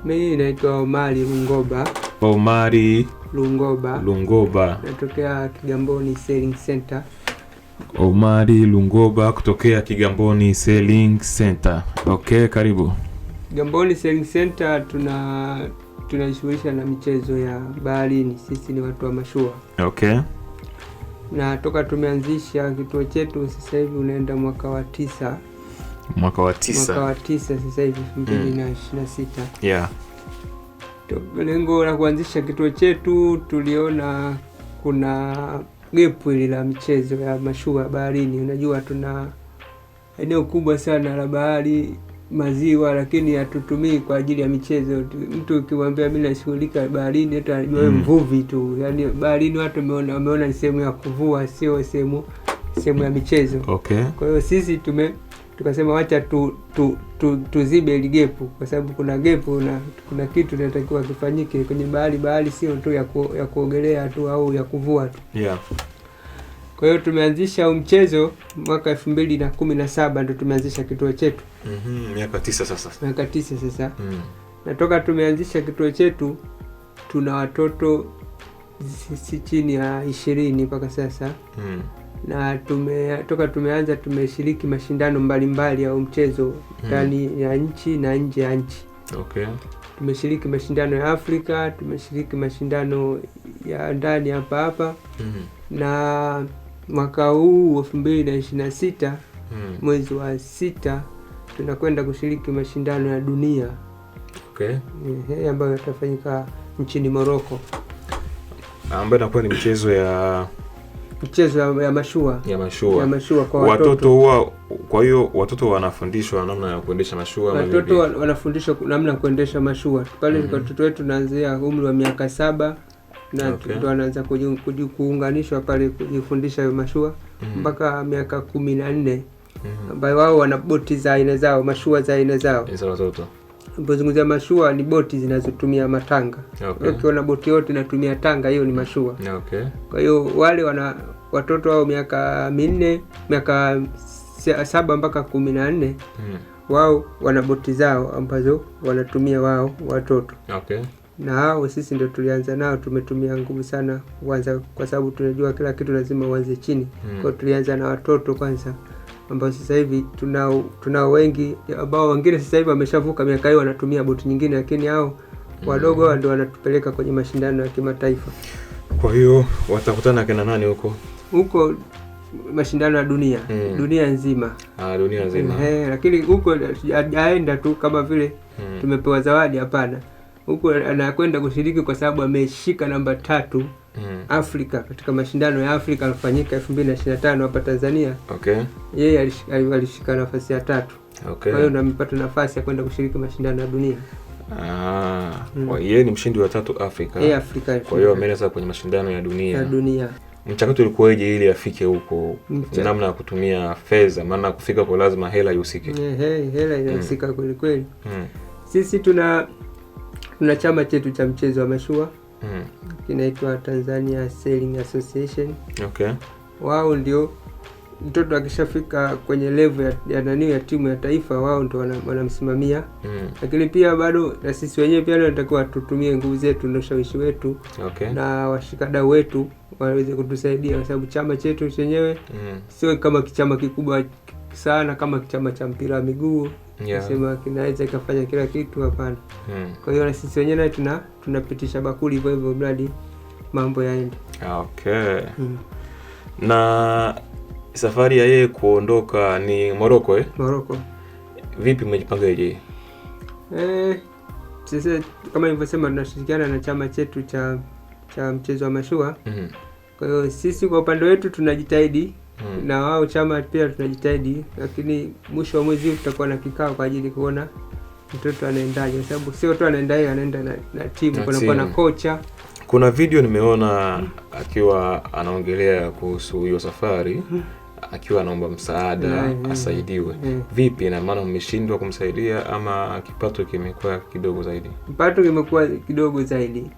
Mimi naitwa Omari Lungoba. Omari Lungoba. Natokea Kigamboni Selling Center. Omari Lungoba kutokea Kigamboni Selling Center. Okay, karibu. Kigamboni Selling Center tunajishughulisha na michezo ya baharini. Sisi ni watu wa mashua. Okay. Na toka tumeanzisha kituo chetu sasa hivi unaenda mwaka wa 9. Mwaka wa 9 sasa hivi 2026. Yeah. Lengo la kuanzisha kituo chetu, tuliona kuna gap ile la michezo ya mashua baharini. Unajua tuna eneo kubwa sana la bahari, maziwa, lakini hatutumii kwa ajili ya michezo. Mtu ukimwambia mimi nashughulika baharini hata anajua mvuvi tu. Yaani baharini watu wameona ni sehemu ya kuvua, sio sehemu ya michezo. Okay. Kwa hiyo sisi tukasema wacha tuzibe ile gap, kwa sababu kuna gap na kuna kitu kinatakiwa kifanyike kwenye bahari. Bahari sio tu ya kuogelea tu au ya kuvua tu. Yeah. Kwa hiyo tumeanzisha mchezo mwaka 2017 ndio tumeanzisha kituo chetu. Miaka 9 sasa. Miaka 9 sasa. Na toka tumeanzisha kituo chetu tuna watoto si chini ya 20 mpaka sasa. Na toka tumeanza tumeshiriki mashindano mbalimbali au mchezo ndani ya nchi na nje ya nchi. Okay. Tumeshiriki mashindano ya Afrika, tumeshiriki mashindano ya ndani hapa. Na mwaka huu 2026 mwezi wa 6 tunakwenda kushiriki mashindano ya dunia. Okay. Ambayo yatafanyika nchini Morocco. Ambayo inakuwa ni michezo ya mashua. Ya mashua kwa watoto. Kwa hiyo watoto wanafundishwa namna ya kuendesha mashua. Watoto wanafundishwa namna ya kuendesha mashua. Pale watoto wetu tunaanzia umri wa miaka 7 na ndio wanaanza kuunganishwa pale kujifundisha mashua mpaka miaka 14 ambayo wao wana boti za aina zao, mashua za aina zao. Hizo watoto. Tunapozungumzia mashua ni boti zinazotumia matanga. Okay. Ukiona boti yote inatumia tanga, hiyo ni mashua. Okay. Kwa hiyo wale watoto wao miaka 4, miaka 7 mpaka 14 wao wana boti zao ambazo wanatumia wao watoto. Okay. Na hao sisi ndio tulianza nao, tumetumia nguvu sana kwanza kwa sababu tunajua kila kitu lazima uanze chini. Kwa hiyo tulianza na watoto kwanza, ambao sasa hivi tunao wengi ambao wengine sasa hivi wameshavuka miaka hiyo wanatumia boti nyingine, lakini hao wadogo ndio wanatupeleka kwenye mashindano ya kimataifa. Kwa hiyo watakutana kina nani huko mashindano ya dunia? Dunia nzima. Dunia nzima. Lakini huko hajaenda tu kama vile tumepewa zawadi, hapana. Huko anakwenda kushiriki kwa sababu ameshika namba 3 Afrika katika mashindano ya Afrika yalifanyika 2025 hapa Tanzania. Okay. Yeye alishika nafasi ya 3. Okay. Kwa hiyo amepata nafasi ya kwenda kushiriki mashindano ya dunia. Yeye ni mshindi wa 3 Afrika. Afrika. Kwa hiyo ameenda kwenye mashindano ya dunia. Mchakato ulikuwaje ili afike huko? Namna ya kutumia fedha, maana kufika kwa lazima hela ihusike. Hela inahusika kweli kweli. Sisi tuna chama chetu cha mchezo wa mashua. Kinaitwa Tanzania Sailing Association. Okay. Wao ndio mtoto akishafika kwenye level ya timu ya taifa, wao ndio wanamsimamia. Lakini pia bado na sisi wenyewe pia tunatakiwa tutumie nguvu zetu na ushawishi wetu. Okay. Na washikadau wetu waweze kutusaidia kwa sababu chama chetu chenyewe sio kama chama kikubwa sana kama chama cha mpira wa miguu. Nasema kinaweza kufanya kila kitu, hapana. Kwa hiyo na sisi wenyewe tunapitisha bakuli hivyo mradi mambo yaende. Okay. Na safari ya yeye kuondoka ni Morocco Morocco. Vipi mmejipanga je? Sisi kama nilivyosema tunashirikiana na chama chetu cha mchezo wa mashua. Kwa hiyo sisi kwa upande wetu tunajitahidi na wao chama pia tunajitahidi, lakini mwisho wa mwezi tutakuwa na kikao kwa ajili kuona mtoto anaendaje, kwa sababu sio tu anaenda na timu, kuna na kocha. Kuna video nimeona akiwa anaongelea kuhusu hiyo safari, akiwa anaomba msaada asaidiwe. Vipi, na maana mmeshindwa kumsaidia ama kipato kimekuwa kidogo zaidi? Kipato kimekuwa kidogo zaidi.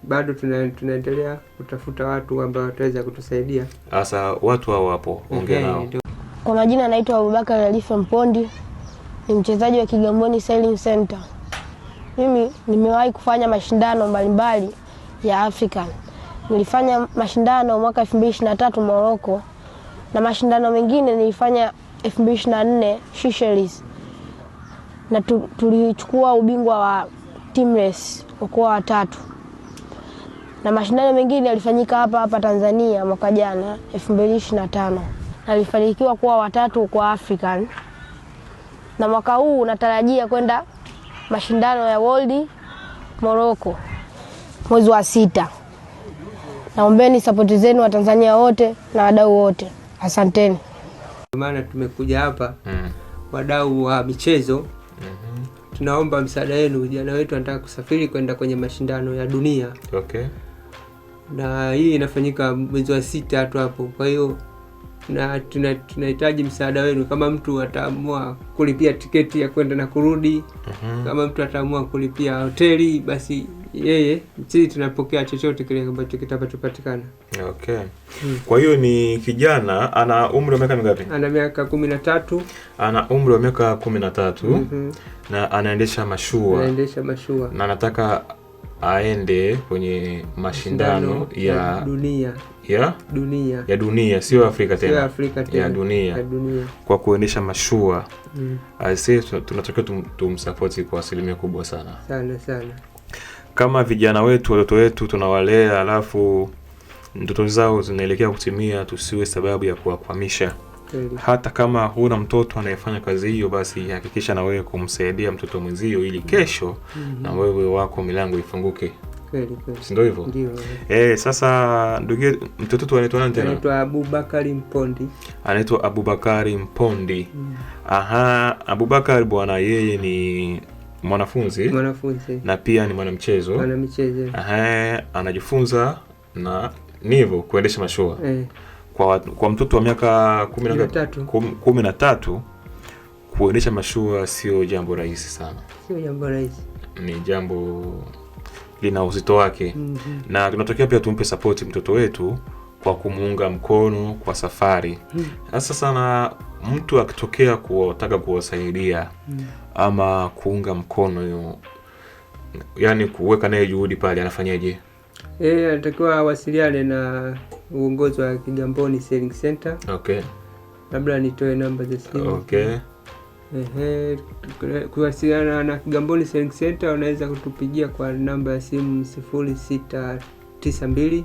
Bado tunaendelea kutafuta watu ambao wataweza kutusaidia. Sasa watu hao wapo, ongea nao. Kwa majina naitwa Abubakar Alifa Mpondi, ni mchezaji wa Kigamboni Sailing Center. Mimi nimewahi kufanya mashindano mbalimbali ya Afrika. Nilifanya mashindano mwaka 2023 Morocco, na mashindano mengine nilifanya 2024 Seychelles. Na tulichukua ubingwa wa team race kwa watatu. Na mashindano mengine yalifanyika hapa Tanzania mwaka jana 2025. Na nilifanikiwa kuwa watatu kwa African. Na mwaka huu natarajia kwenda mashindano ya World Morocco mwezi wa 6. Naombeni support zenu wa Tanzania wote na wadau wote. Asanteni. Maana tumekuja hapa wadau wa michezo. Tunaomba msaada wenu. Vijana wetu wanataka kusafiri kwenda kwenye mashindano ya dunia. Okay. Na hii inafanyika mwezi wa 6 tu hapo. Kwa hiyo na tunahitaji msaada wenu. Kama mtu ataamua kulipia tiketi ya kwenda na kurudi, kama mtu ataamua kulipia hoteli, basi sisi tunapokea chochote kile ambacho kitakachopatikana. Okay. Kwa hiyo ni kijana ana umri wa miaka mingapi? Ana miaka 13. Ana umri wa miaka 13. Na anaendesha mashua. Na anataka aende kwenye mashindano ya dunia. Ya dunia, sio Afrika tena. Sio Afrika tena. Ya dunia. Kwa kuendesha mashua. Sisi tunatakiwa tumsupport kwa asilimia kubwa sana. Sana. Kama vijana wetu, watoto wetu tunawalea, alafu ndoto zao zinaelekea kutimia, tusiwe sababu ya kuwakwamisha. Hata kama huna mtoto anayefanya kazi hiyo, basi hakikisha na wewe kumsaidia mtoto mwenzio ili kesho na wewe wako milango ifunguke. Kweli. Si ndio hivyo? Ndio. Sasa ndugu, mtoto anaitwa nani tena? Anaitwa Abubakari Mpondi. Anaitwa Abubakari Mpondi. Abubakari bwana, yeye ni mwanafunzi na pia ni mwanamchezo. Anajifunza na nivo kuendesha mashua. Kwa mtoto wa miaka 13 kuendesha mashua sio jambo rahisi sana. Ni jambo lina uzito wake. Na tunatokea pia tumpe support mtoto wetu kwa kumuunga mkono kwa safari. Sasa sana mtu akitokea kutaka kuwasaidia ama kuunga mkono, yani kuweka naye juhudi pale, anafanyaje? Anatakiwa awasiliane na uongozi wa Kigamboni Sailing Center. Okay. Labda nitoe namba za simu. Okay. Kuwasiliana na Kigamboni Sailing Center unaweza kutupigia kwa namba ya simu 0692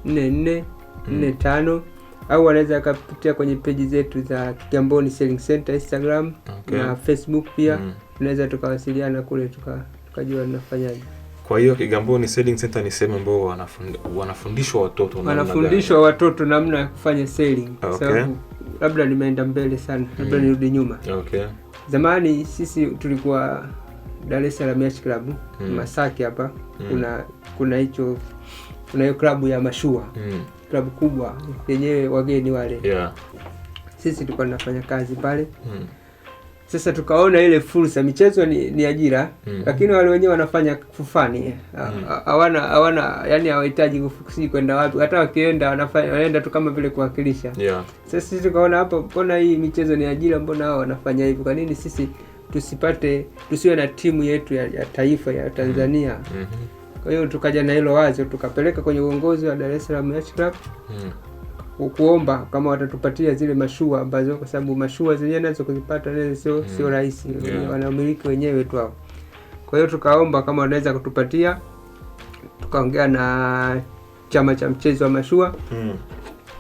564445, au wanaweza kupitia kwenye peji zetu za Kigamboni Sailing Center Instagram na Facebook pia. Tunaweza tukawasiliana kule tukajua tunafanyaje. Kwa hiyo Kigamboni Sailing Center ni sehemu ambao wanafundishwa watoto namna ya kufanya sailing. Sababu labda nimeenda mbele sana, labda nirudi nyuma. Zamani sisi tulikuwa Dar es Salaam Yacht Club, Masaki hapa. Kuna hiyo klabu ya mashua. Klabu kubwa yenyewe wageni wale. Sisi tulikuwa tunafanya kazi pale. Sasa tukaona ile fursa, michezo ni ajira, lakini wale wenyewe wanafanya kufani. Hawana yani hawahitaji kufikiri kwenda wapi. Hata wakienda wanaenda tu kama vile kuwakilisha. Sasa sisi tukaona hapo, mbona hii michezo ni ajira, mbona hao wanafanya hivyo? Kwa nini sisi tusiwe na timu yetu ya taifa ya Tanzania? Kwa hiyo tukaja na hilo wazo, tukapeleka kwenye uongozi wa Dar es Salaam Yacht Club. Kuomba kama watatupatia zile mashua ambazo, kwa sababu mashua zenyewe nazo kuzipata sio rahisi. Wanamiliki wenyewe tu hao. Kwa hiyo tukaomba kama wanaweza kutupatia. Tukaongea na chama cha mchezo wa mashua.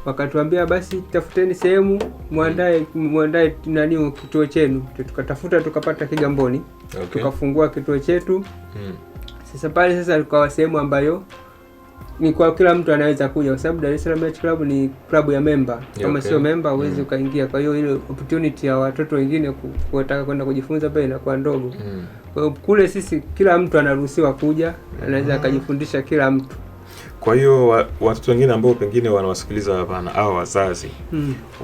Wakatuambia basi tafuteni sehemu, muandae nani kituo chenu. Tukatafuta tukapata Kigamboni. Tukafungua kituo chetu. Sasa pale kwa sehemu ambayo ni kwa kila mtu anaweza kuja, kwa sababu Dar es Salaam Yacht Club ni club ya member. Kama sio member huwezi ukaingia. Kwa hiyo ile opportunity ya watoto wengine kutaka kwenda kujifunza pale inakuwa ndogo. Kwa hiyo kule sisi kila mtu anaruhusiwa kuja, anaweza akajifundisha kila mtu. Kwa hiyo watoto wengine ambao pengine wanawasikiliza hapana au wazazi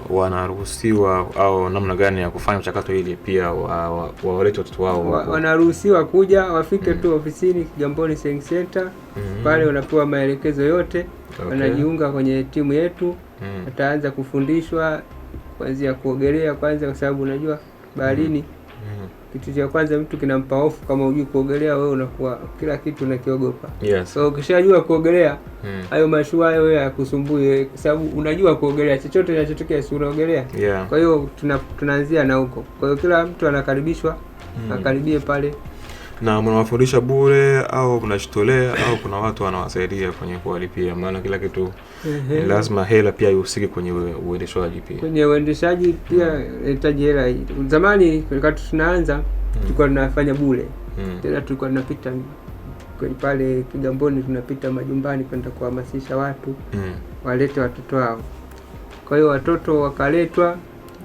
wanaruhusiwa au namna gani ya kufanya mchakato ili pia wawalete watoto wao? Wanaruhusiwa kuja, wafike tu ofisini Kigamboni Sailing Center. Pale wanapewa maelekezo yote. Wanajiunga kwenye timu yetu. Ataanza kufundishwa kuanzia kuogelea kwanza, kwa sababu unajua baharini kitu cha kwanza mtu kinampa hofu. Kama hujui kuogelea wewe unakuwa kila kitu unakiogopa. Yes. So ukishajua kuogelea hayo mashua hayo wewe yakusumbue, kwa sababu unajua kuogelea, chochote kinachotokea si unaogelea. Yeah. Kwa hiyo tunaanzia na huko. Kwa hiyo kila mtu anakaribishwa akaribie pale. Na mnawafundisha bure au mnajitolea au kuna watu wanawasaidia kwenye kuwalipia? Maana kila kitu lazima hela pia ihusike kwenye uendeshaji pia. Kwenye uendeshaji pia inahitaji hela. Zamani wakati tunaanza tulikuwa tunafanya bure. Tena tulikuwa tunapita kwenye pale Kigamboni, tunapita majumbani kwenda kuhamasisha watu walete watoto wao. Kwa hiyo watoto wakaletwa,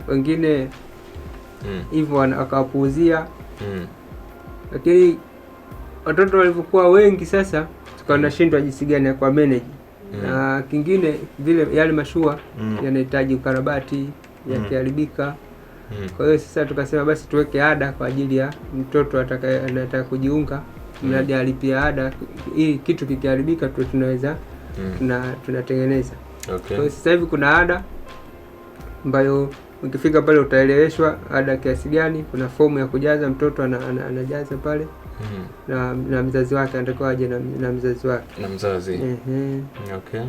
wengine hivyo wakawapuuzia. Lakini watoto walivyokuwa wengi sasa tukawa tunashindwa jinsi gani ya kwa manage. Na kingine vile yale mashua yanahitaji ukarabati, yakiharibika. Kwa hiyo sasa tukasema basi tuweke ada kwa ajili ya mtoto anataka kujiunga, mradi alipia ada, hii kitu kikiharibika tu tunaweza tunatengeneza. Okay. Kwa hiyo sasa hivi kuna ada ambayo ukifika pale utaeleweshwa ada kiasi gani, kuna fomu ya kujaza, mtoto anajaza pale. Na mzazi wake anatakiwa aje na mzazi wake. Na mzazi. Okay.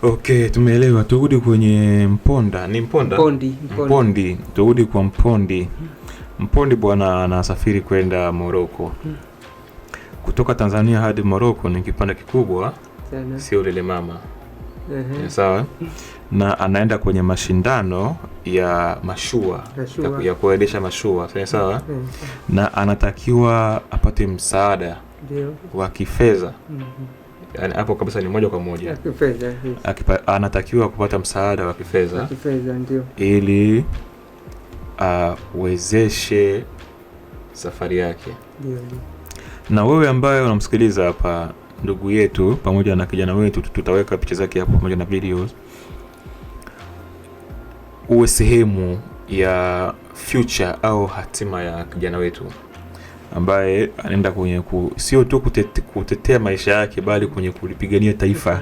Okay, tumeelewa. Turudi kwenye Mponda. Ni Mponda? Mpondi. Turudi kwa Mpondi. Mpondi bwana anasafiri kwenda Morocco. Kutoka Tanzania hadi Morocco ni kipande kikubwa sana. Sio lele mama. Sawa? Na anaenda kwenye mashindano ya mashua. Ya kuendesha mashua. Sawa? Na anatakiwa apate msaada wa kifedha. Yaani hapo kabisa ni moja kwa moja. Kifedha. Anatakiwa kupata msaada wa kifedha. Kifedha ndio. Ili awezeshe safari yake. Ndio. Na wewe ambaye unamsikiliza hapa, ndugu yetu pamoja na kijana wetu, tutaweka picha zake hapo pamoja na videos. Uwe sehemu ya future au hatima ya kijana wetu ambaye anaenda kwenye sio tu kutetea maisha yake, bali kwenye kulipigania taifa.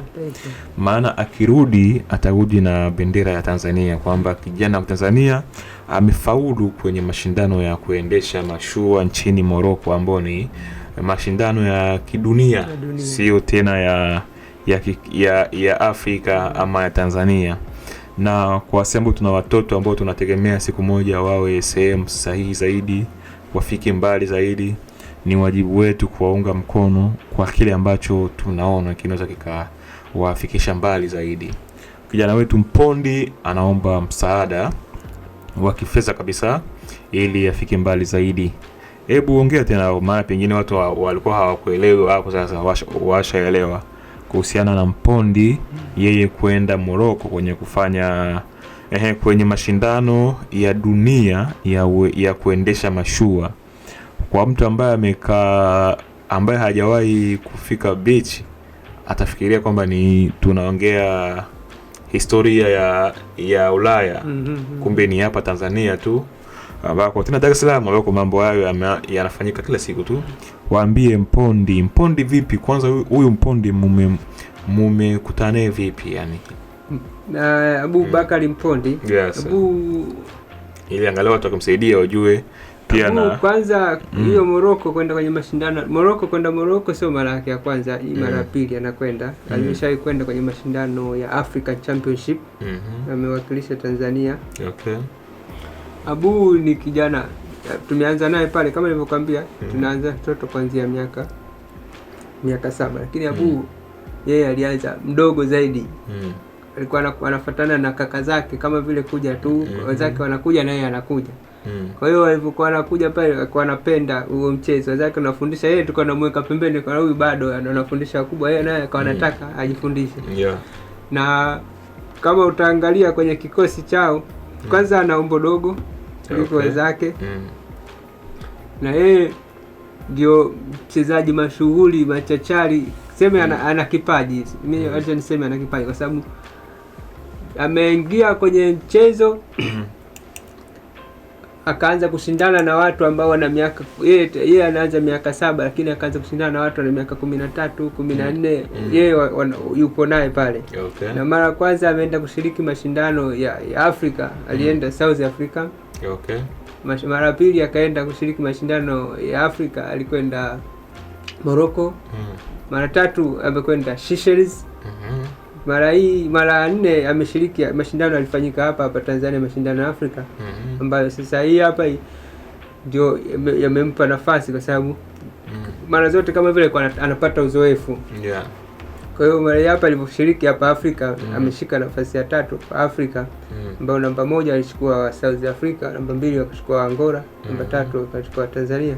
Maana akirudi atarudi na bendera ya Tanzania, kwamba kijana wa Tanzania amefaulu kwenye mashindano ya kuendesha mashua nchini Morocco, ambao ni mashindano ya kidunia, sio tena ya Afrika ama ya Tanzania. Na kwa sababu tuna watoto ambao tunategemea siku moja wawe sehemu sahihi zaidi, wafike mbali zaidi, ni wajibu wetu kuwaunga mkono kwa kile ambacho tunaona kinaweza kikawafikisha mbali zaidi. Kijana wetu Mpondi anaomba msaada wa kifedha kabisa ili afike mbali zaidi. Hebu ongea tena, maana pengine watu walikuwa hawakuelewa, hapo sasa washaelewa kuhusiana na Mpondi yeye kwenda Morocco kwenye kufanya kwenye mashindano ya dunia ya kuendesha mashua. Kwa mtu ambaye hajawahi kufika beach, atafikiria kwamba ni tunaongea historia ya Ulaya. Kumbe ni hapa Tanzania tu, ambako tena Dar es Salaam, ambako mambo hayo yanafanyika kila siku tu. Waambie Mpondi vipi kwanza, huyu Mpondi mumekutana vipi yani? Abu Bakari Mpondi. Yes. Ili angalau watu wakumsaidia wajue pia. Na kwanza hiyo Morocco kwenda kwenye mashindano. Morocco sio mara yake ya kwanza, hii mara ya pili anakwenda. Alishawahi kwenda kwenye mashindano ya African Championship. Amewakilisha Tanzania. Okay. Abu ni kijana, tumeanza naye pale kama nilivyokuambia, tunaanza mtoto kuanzia miaka 7, lakini Abu yeye alianza mdogo zaidi. Alikuwa anafuatana na kaka zake kama vile kuja tu, wazake wanakuja na yeye anakuja. Kwa hiyo alivyokuwa anakuja pale alikuwa anapenda huo mchezo. Wazake wanafundisha, yeye tulikuwa tunamweka pembeni, kwa huyu bado anafundisha wakubwa, yeye naye akawa anataka ajifundishe. Na kama utaangalia kwenye kikosi chao, kwanza ana umbo dogo kuliko wenzake. Na yeye ndio mchezaji mashuhuri machachari. Sema ana kipaji. Mimi acha niseme ana kipaji kwa sababu ameingia kwenye mchezo akaanza kushindana na watu ambao wana miaka, yeye anaanza miaka 7, lakini akaanza kushindana na watu wana miaka 13, 14. Yeye yupo naye pale. Okay. Na mara kwanza ameenda kushiriki mashindano ya Afrika, alienda South Africa. Okay. Mara pili akaenda kushiriki mashindano ya Afrika, alikwenda Morocco. Mara tatu amekwenda Seychelles. Mara 4 ameshiriki mashindano yalifanyika hapa Tanzania, mashindano ya Afrika ambayo sasa hii hapa ndio yamempa nafasi, kwa sababu mara zote kama vile anapata uzoefu. Kwa hiyo mara hapa aliposhiriki hapa Afrika ameshika nafasi ya 3 kwa Afrika, ambayo namba 1 alichukua South Africa, namba 2 akachukua Angola, namba 3 akachukua Tanzania.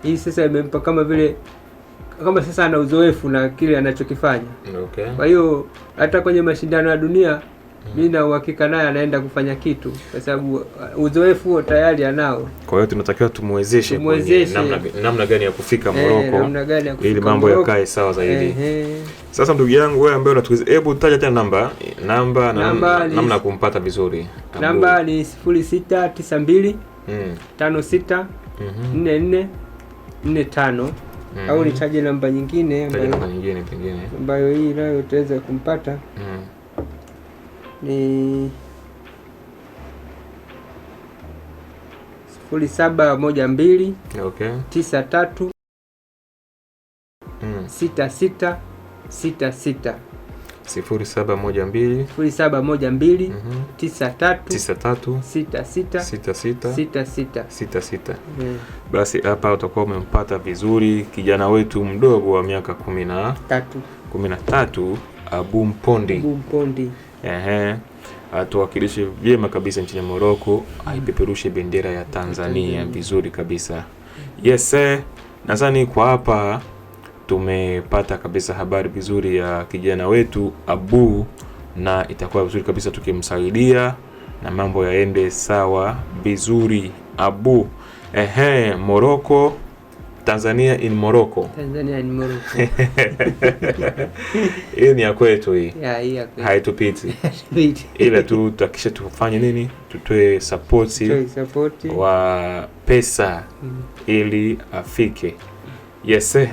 Hii sasa imempa kama vile sasa ana uzoefu na kile anachokifanya. Kwa hiyo hata kwenye mashindano ya dunia mimi na uhakika naye anaenda kufanya kitu, kwa sababu uzoefu huo tayari anao. Kwa hiyo tunatakiwa tumwezeshe namna gani ya kufika Morocco, ili mambo yakae sawa zaidi. Sasa ndugu yangu wewe ambaye unatuweza, hebu taja tena namba namna ya kumpata vizuri. Namba ni 0692 56 44 45, au nitaje namba nyingine pengine ambayo hii nayo utaweza kumpata. Ni 0712 93 66 66. 0712 93 66. Basi hapa utakuwa umempata vizuri kijana wetu mdogo wa miaka 13 Abu Mpondi. Atuwakilishe vyema kabisa nchini Morocco, aipeperushe bendera ya Tanzania vizuri kabisa. Yes, nadhani kwa hapa tumepata kabisa habari vizuri ya kijana wetu Abu, na itakuwa vizuri kabisa tukimsaidia na mambo yaende sawa vizuri. Abu Morocco, Tanzania in Morocco. Hii ni ya kwetu hii. Haitupiti. Ila tu tutakisha tufanye nini? Tutoe support wa pesa ili afike. Yes. Okay.